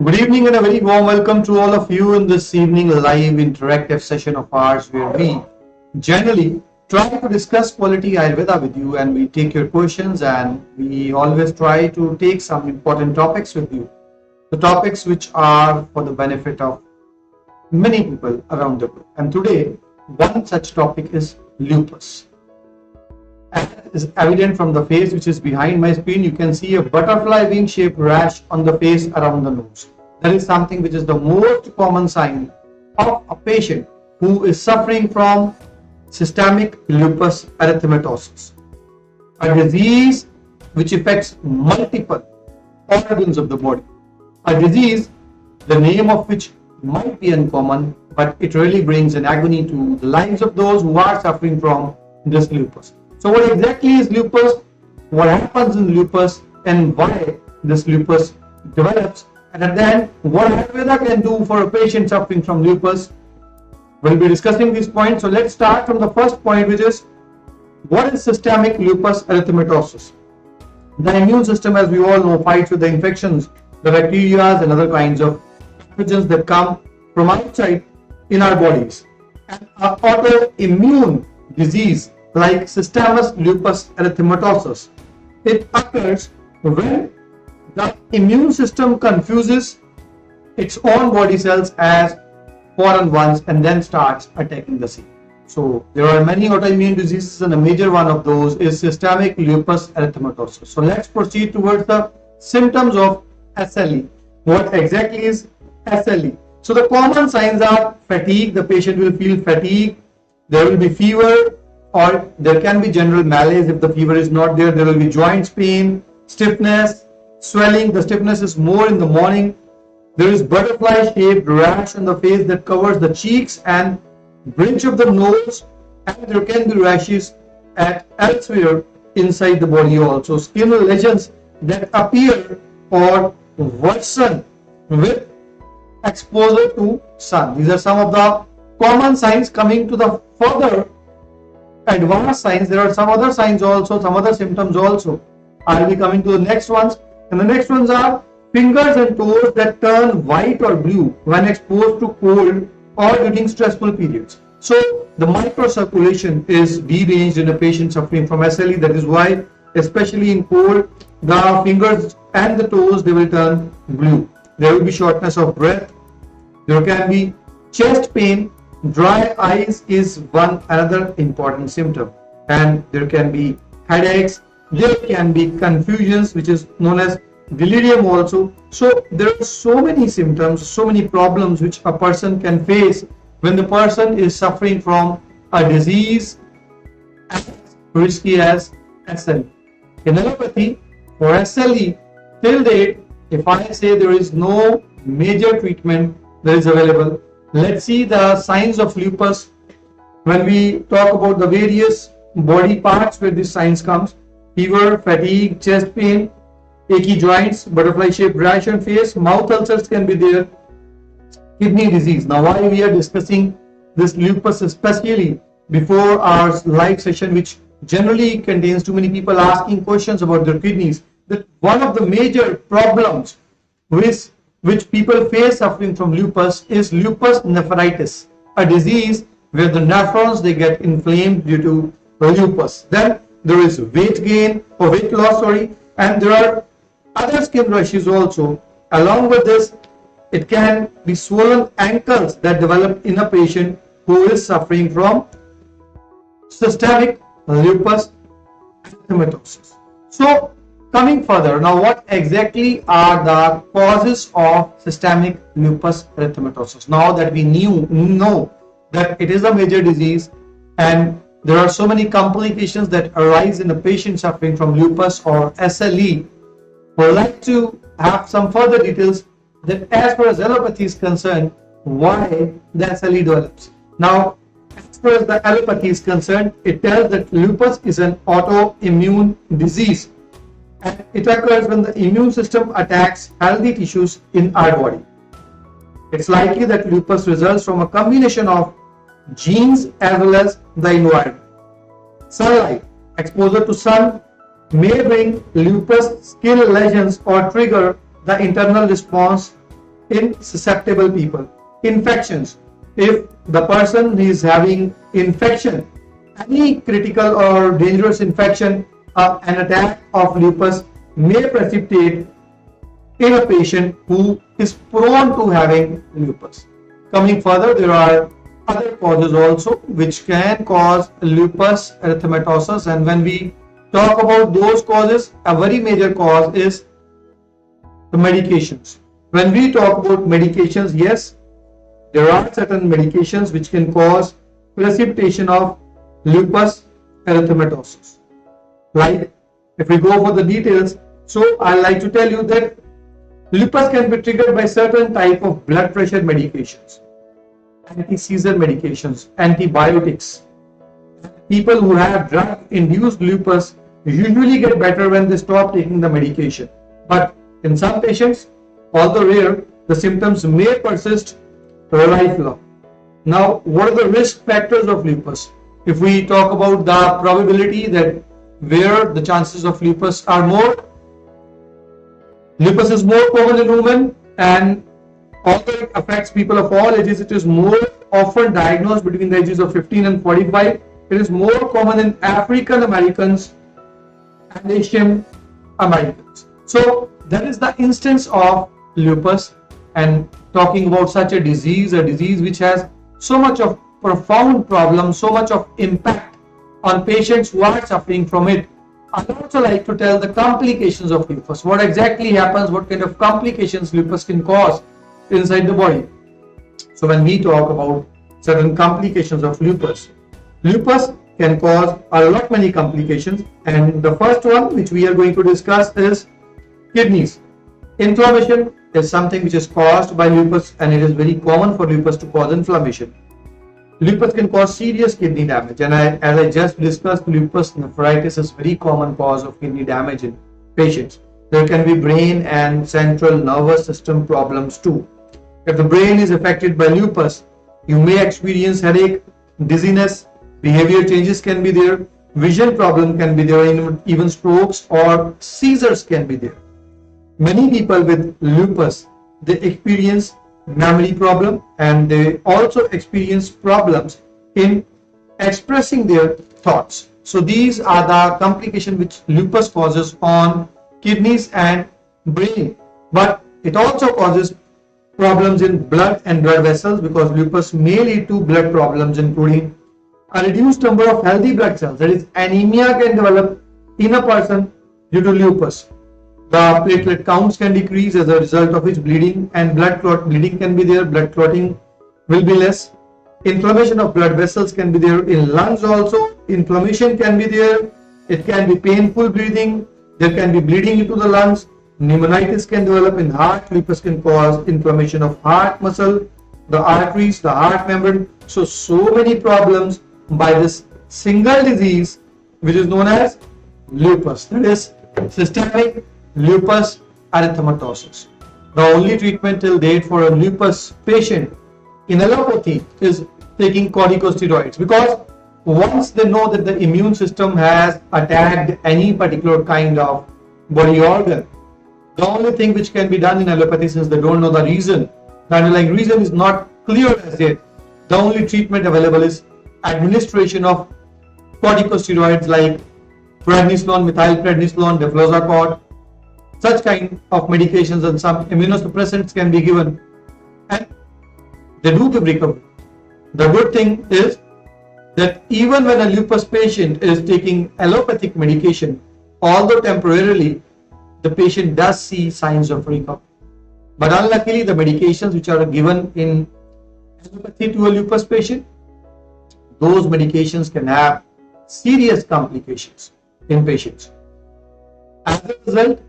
Good evening and a very warm welcome to all of you in this evening live interactive session of ours where we generally try to discuss quality Ayurveda with you and we take your questions and we always try to take some important topics with you. The topics which are for the benefit of many people around the world. And today, one such topic is lupus. As is evident from the face which is behind my screen, you can see a butterfly wing shaped rash on the face around the nose. That is something which is the most common sign of a patient who is suffering from systemic lupus erythematosus, a disease which affects multiple organs of the body. A disease, the name of which might be uncommon, but it really brings an agony to the lives of those who are suffering from this lupus. So what exactly is lupus, what happens in lupus, and why this lupus develops, and at the end, what Ayurveda can do for a patient suffering from lupus. We'll be discussing these points. So let's start from the first point, which is what is systemic lupus erythematosus? The immune system, as we all know, fights with the infections, the bacteria and other kinds of pathogens that come from outside in our bodies. And an autoimmune disease like systemic lupus erythematosus, it occurs when the immune system confuses its own body cells as foreign ones and then starts attacking the same. So there are many autoimmune diseases and a major one of those is systemic lupus erythematosus. So let's proceed towards the symptoms of SLE. What exactly is SLE? So the common signs are fatigue. The patient will feel fatigue. There will be fever, or there can be general malaise. If the fever is not there, there will be joints pain, stiffness, swelling. The stiffness is more in the morning. There is butterfly shaped rash on the face that covers the cheeks and bridge of the nose, and there can be rashes at elsewhere inside the body also. Skin lesions that appear or worsen with exposure to sun. These are some of the common signs. Coming to the further advanced signs, there are some other signs also, some other symptoms also. I'll be coming to the next ones, and the next ones are fingers and toes that turn white or blue when exposed to cold or during stressful periods. So the microcirculation is deranged in a patient suffering from SLE. That is why, especially in cold, the fingers and the toes, they will turn blue. There will be shortness of breath. There can be chest pain. Dry eyes is one another important symptom, and there can be headaches. There can be confusions, which is known as delirium also. So there are so many symptoms, so many problems which a person can face when the person is suffering from a disease as risky as SLE. In allopathy, for SLE, till date, if I say there is no major treatment that is available, let's see the signs of lupus. When we talk about the various body parts where this signs comes, fever, fatigue, chest pain, achy joints, butterfly shaped rash on face, mouth ulcers can be there, kidney disease. Now why we are discussing this lupus especially before our live session, which generally contains too many people asking questions about their kidneys, that one of the major problems which people face suffering from lupus is lupus nephritis, a disease where the nephrons, they get inflamed due to lupus. Then there is weight gain or weight loss, and there are other skin rashes also. Along with this, it can be swollen ankles that develop in a patient who is suffering from systemic lupus erythematosus. So coming further, now what exactly are the causes of systemic lupus erythematosus? Now that we know that it is a major disease and there are so many complications that arise in a patient suffering from lupus or SLE, we'd like to have some further details that as far as allopathy is concerned, why the SLE develops. Now, as far as the allopathy is concerned, it tells that lupus is an autoimmune disease and it occurs when the immune system attacks healthy tissues in our body. It's likely that lupus results from a combination of genes as well as the environment. Sunlight, exposure to sun may bring lupus skin lesions or trigger the internal response in susceptible people. Infections. If the person is having infection, any critical or dangerous infection, an attack of lupus may precipitate in a patient who is prone to having lupus. Coming further, there are other causes also which can cause lupus erythematosus, and when we talk about those causes, a very major cause is the medications. When we talk about medications, yes, there are certain medications which can cause precipitation of lupus erythematosus. Like, if we go for the details, so I like to tell you that lupus can be triggered by certain type of blood pressure medications, anti-seizure medications, antibiotics. People who have drug-induced lupus usually get better when they stop taking the medication. But in some patients, although rare, the symptoms may persist lifelong. Now, what are the risk factors of lupus? If we talk about the probability that where the chances of lupus are more, lupus is more common in women, and although it affects people of all ages, it is more often diagnosed between the ages of 15 and 45. It is more common in African Americans and Asian Americans. So that is the instance of lupus, and talking about such a disease which has so much of profound problems, so much of impact on patients who are suffering from it. I'd also like to tell the complications of lupus. What exactly happens, what kind of complications lupus can cause inside the body. So when we talk about certain complications of lupus, lupus can cause a lot many complications, and the first one which we are going to discuss is kidneys. Inflammation is something which is caused by lupus, and it is very common for lupus to cause inflammation. Lupus can cause serious kidney damage, and as I just discussed, lupus nephritis is very common cause of kidney damage in patients. There can be brain and central nervous system problems too. If the brain is affected by lupus, you may experience headache, dizziness, behavior changes can be there, vision problem can be there, even strokes or seizures can be there. Many people with lupus, they experience memory problem, and they also experience problems in expressing their thoughts. So these are the complications which lupus causes on kidneys and brain. But it also causes problems in blood and blood vessels, because lupus may lead to blood problems, including a reduced number of healthy blood cells. That is, anemia can develop in a person due to lupus. The platelet counts can decrease, as a result of which bleeding and bleeding can be there. Blood clotting will be less. Inflammation of blood vessels can be there. In lungs also, inflammation can be there. It can be painful breathing. There can be bleeding into the lungs. Pneumonitis can develop in heart. Lupus can cause inflammation of heart muscle, the arteries, the heart membrane. So many problems by this single disease, which is known as lupus. That is systemic lupus erythematosus. The only treatment till date for a lupus patient in allopathy is taking corticosteroids, because once they know that the immune system has attacked any particular kind of body organ, the only thing which can be done in allopathy, since they don't know the reason, the underlying reason is not clear as yet, the only treatment available is administration of corticosteroids like prednisolone, methylprednisolone, deflazacort. Such kind of medications and some immunosuppressants can be given, and they do give recovery. The good thing is that even when a lupus patient is taking allopathic medication, although temporarily, the patient does see signs of recovery. But unluckily, the medications which are given in allopathy to a lupus patient, those medications can have serious complications in patients. As a result,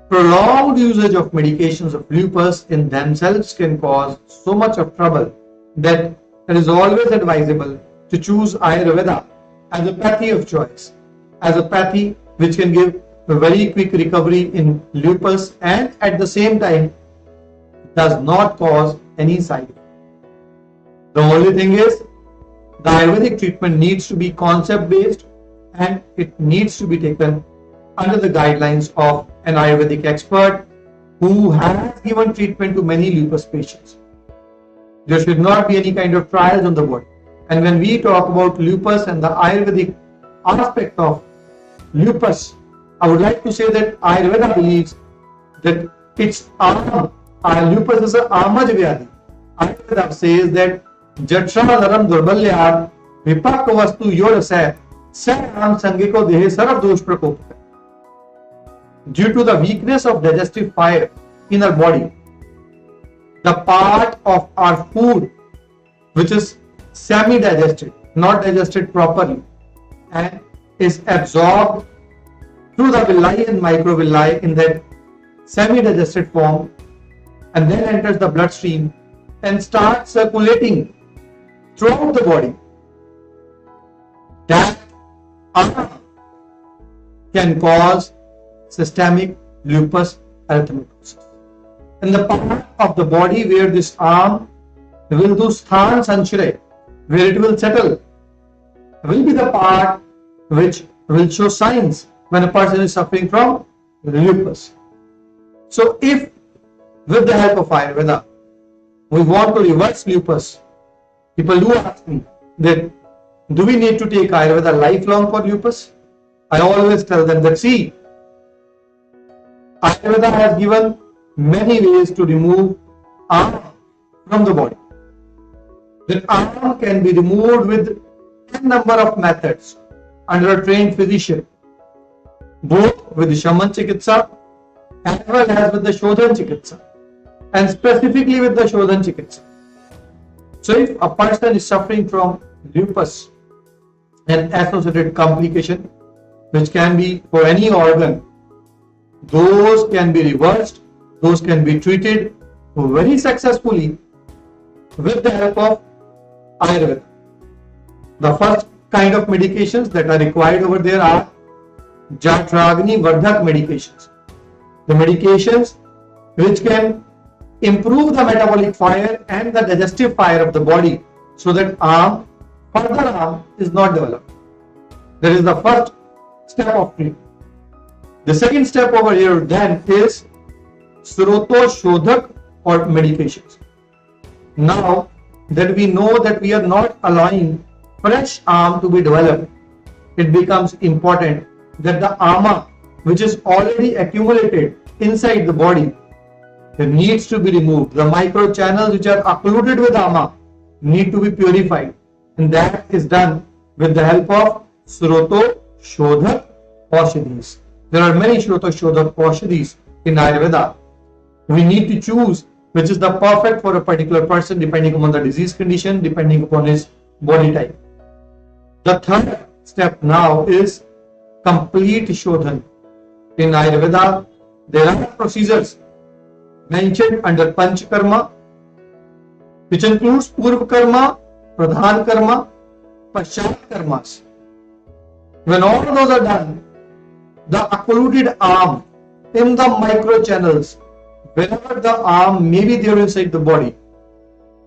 prolonged usage of medications of lupus in themselves can cause so much of trouble that it is always advisable to choose Ayurveda as a pathy of choice, as a pathy which can give a very quick recovery in lupus and at the same time does not cause any side effect. The only thing is, the Ayurvedic treatment needs to be concept based, and it needs to be taken under the guidelines of an Ayurvedic expert who has given treatment to many lupus patients. There should not be any kind of trials on the body. And when we talk about lupus and the Ayurvedic aspect of lupus, I would like to say that Ayurveda believes that it's lupus is a amaj vyadhi. Ayurveda says that jatra naram durbalyat vipak vastu yorasay sam sangiko dehe sarab dosh prakop. Due to the weakness of digestive fire in our body, the part of our food which is semi-digested, not digested properly, and is absorbed through the villi and microvilli in that semi-digested form, and then enters the bloodstream and starts circulating throughout the body. That can cause systemic lupus erythematosus. And the part of the body where this arm will do sthan sanchray, where it will settle, will be the part which will show signs when a person is suffering from lupus. So if with the help of Ayurveda we want to reverse lupus, people do ask me that do we need to take Ayurveda lifelong for lupus? I always tell them that see, Ayurveda has given many ways to remove arm from the body. That arm can be removed with a number of methods under a trained physician, both with the Shaman Chikitsa as well as with the Shodhan Chikitsa, and specifically with the Shodhan Chikitsa. So if a person is suffering from lupus and associated complication, which can be for any organ, those can be reversed, those can be treated very successfully with the help of Ayurveda. The first kind of medications that are required over there are Jatragni Vardhak medications. The medications which can improve the metabolic fire and the digestive fire of the body so that further harm is not developed. That is the first step of treatment. The second step over here then is Sroto Shodhak or medications. Now that we know that we are not allowing fresh arm to be developed, it becomes important that the ama which is already accumulated inside the body, it needs to be removed. The micro channels which are occluded with ama need to be purified, and that is done with the help of Sroto Shodhak Aushadhis. There are many Sroto Shodhak Aushadhis in Ayurveda. We need to choose which is the perfect for a particular person depending upon the disease condition, depending upon his body type. The third step now is complete Shodhan. In Ayurveda, there are procedures mentioned under Panch Karma, which includes Purva Karma, Pradhan Karma, Paschat Karmas. When all those are done, the occluded arm in the micro channels, wherever the arm may be there inside the body,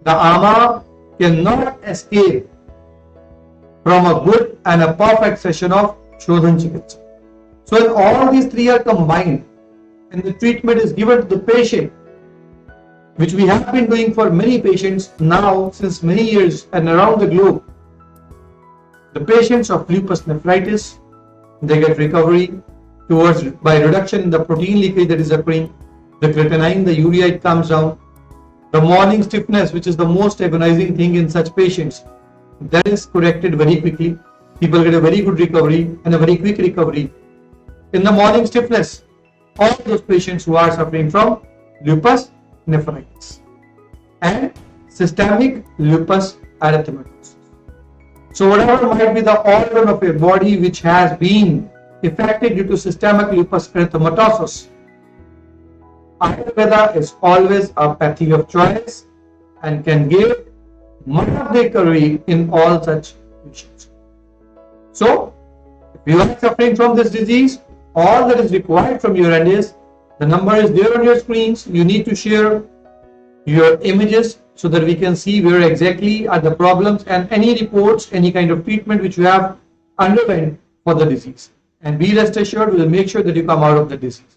the ama cannot escape from a good and a perfect session of Shodhan Chikitsa. So when all these three are combined and the treatment is given to the patient, which we have been doing for many patients now since many years and around the globe, the patients of lupus nephritis, they get recovery by reduction in the protein leakage that is occurring. The creatinine, the urea, it comes down. The morning stiffness, which is the most agonizing thing in such patients, that is corrected very quickly. People get a very good recovery and a very quick recovery. In the morning stiffness, all those patients who are suffering from lupus nephritis and systemic lupus erythematosus. So whatever might be the organ of a body which has been affected due to systemic lupus erythematosus, Ayurveda is always a pathy of choice and can give much of the recovery in all such patients. So, if you are suffering from this disease, all that is required from your end is, the number is there on your screens. You need to share your images so that we can see where exactly are the problems and any reports, any kind of treatment which you have underwent for the disease. And be rest assured, we will make sure that you come out of the disease.